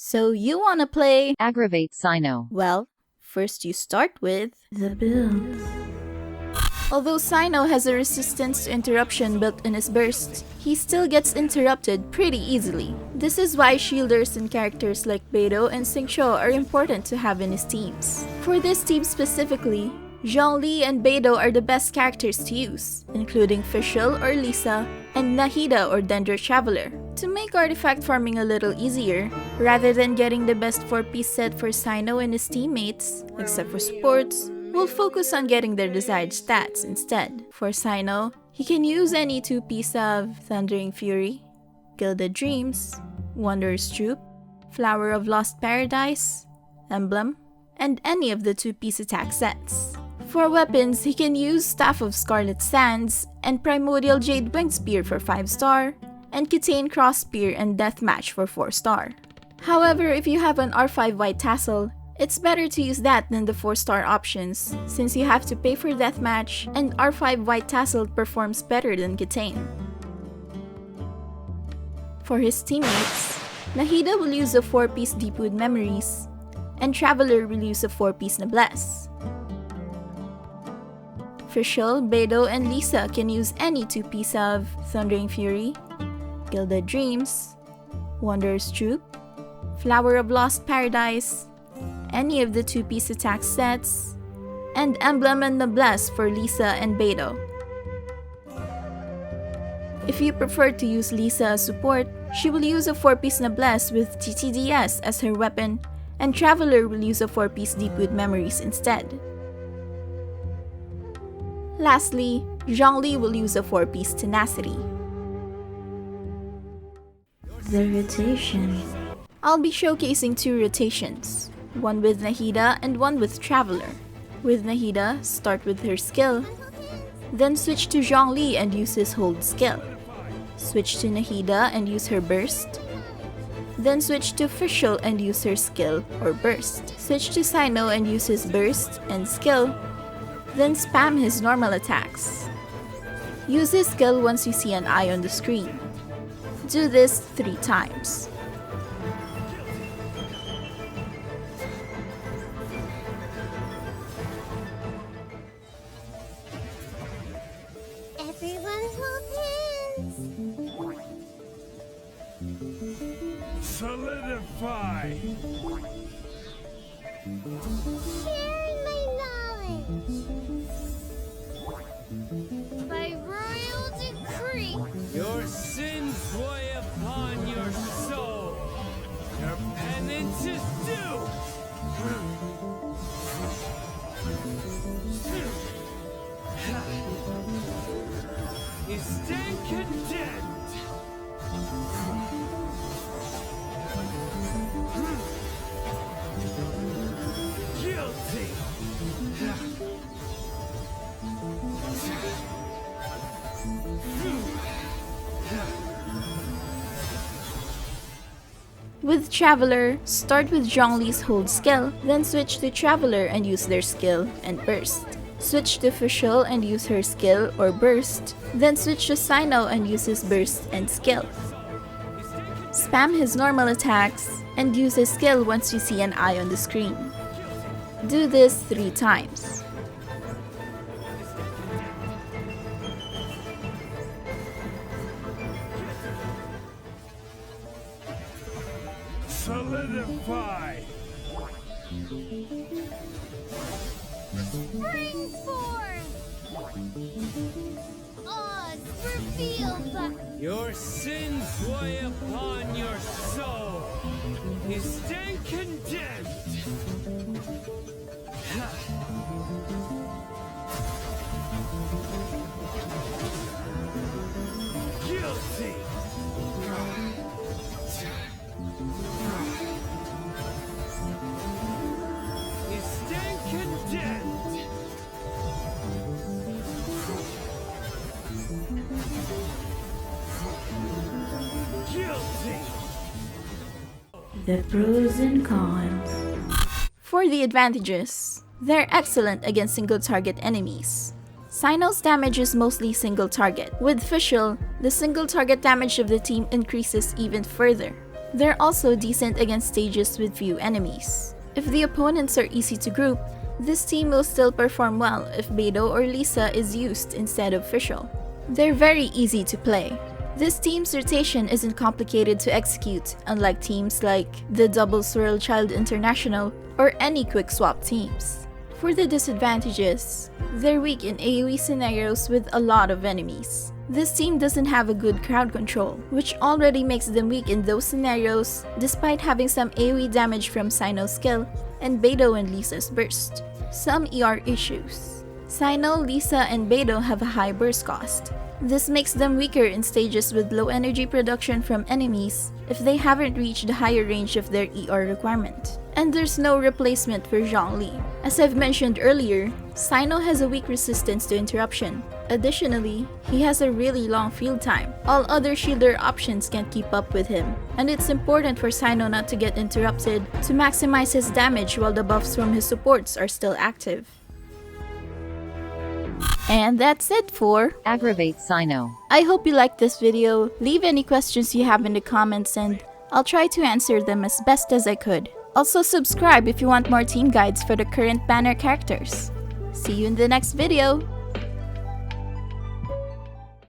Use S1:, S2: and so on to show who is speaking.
S1: So you wanna play
S2: Aggravate Cyno.
S1: Well, first you start with the build. Although Cyno has a resistance to interruption built in his burst, he still gets interrupted pretty easily. This is why shielders and characters like Beidou and Fischl are important to have in his teams. For this team specifically, Zhongli and Beidou are the best characters to use, including fischl or Lisa, and Nahida or Dendro Traveler. To make artifact farming a little easier, rather than getting the best 4-piece set for Cyno and his teammates, except for sports, we'll focus on getting their desired stats instead. For Cyno, he can use any 2-piece of Thundering Fury, Gilded Dreams, Wanderer's Troop, Flower of Lost Paradise, Emblem, and any of the 2-piece attack sets. For weapons, he can use Staff of Scarlet Sands and Primordial Jade Winged Spear for 5-star, and Kitane Cross Spear and Deathmatch for 4-star. However, if you have an R5 White Tassel, it's better to use that than the 4-star options, since you have to pay for Deathmatch, and R5 White Tassel performs better than Kitane. For his teammates, Nahida will use a 4-piece Deepwood Memories, and Traveler will use a 4-piece Noblesse. Fischl, Beidou, and Lisa can use any 2-piece of Thundering Fury, Gilded Dreams, Wanderer's Troop, Flower of Lost Paradise, any of the 2-piece attack sets, and Emblem and Noblesse for Lisa and Beidou. If you prefer to use Lisa as support, she will use a 4-piece Noblesse with TTDS as her weapon, and Traveler will use a 4-piece Deepwood Memories instead. Lastly, Zhongli will use a 4-piece Tenacity. The rotation. I'll be showcasing 2 rotations, one with Nahida and one with Traveler. With Nahida, start with her skill, then switch to Zhongli and use his hold skill. Switch to Nahida and use her burst, then switch to Fischl and use her skill or burst. Switch to Cyno and use his burst and skill, then spam his normal attacks. Use his skill once you see an eye on the screen. Do this 3 times.
S3: Everyone hold hands.
S4: Solidify!
S3: Sharing my knowledge. By royal decree.
S4: Your sins weigh upon your soul. Your penance is due. You stand condemned. Guilty.
S1: With Traveler, start with Zhongli's hold skill, then switch to Traveler and use their skill and burst. Switch to Fischl and use her skill or burst, then switch to Cyno and use his burst and skill. Spam his normal attacks and use his skill once you see an eye on the screen. Do this 3 times.
S4: Solidify!
S3: Bring forth. Odds revealed by
S4: Your sins weigh upon your soul. You stand condemned. Guilty. You stand condemned. Guilty.
S1: The pros and cons. For the advantages, they're excellent against single target enemies. Cyno's damage is mostly single target. With Fischl, the single target damage of the team increases even further. They're also decent against stages with few enemies. If the opponents are easy to group, this team will still perform well if Beidou or Lisa is used instead of fischl. They're very easy to play. This team's rotation isn't complicated to execute, unlike teams like the Double Swirl Child International or any quick swap teams. For the disadvantages, they're weak in AoE scenarios with a lot of enemies. This team doesn't have a good crowd control, which already makes them weak in those scenarios despite having some AoE damage from Cyno's skill and Beidou and Lisa's burst. Some ER issues. Cyno, Lisa, and Beidou have a high burst cost. This makes them weaker in stages with low energy production from enemies if they haven't reached the higher range of their ER requirement. And there's no replacement for Zhongli. As I've mentioned earlier, Cyno has a weak resistance to interruption. Additionally, he has a really long field time. All other shielder options can't keep up with him, and it's important for Cyno not to get interrupted to maximize his damage while the buffs from his supports are still active. And that's it for
S2: Aggravate Cyno.
S1: I hope you liked this video. Leave any questions you have in the comments and I'll try to answer them as best as I could. Also subscribe if you want more team guides for the current banner characters. See you in the next video!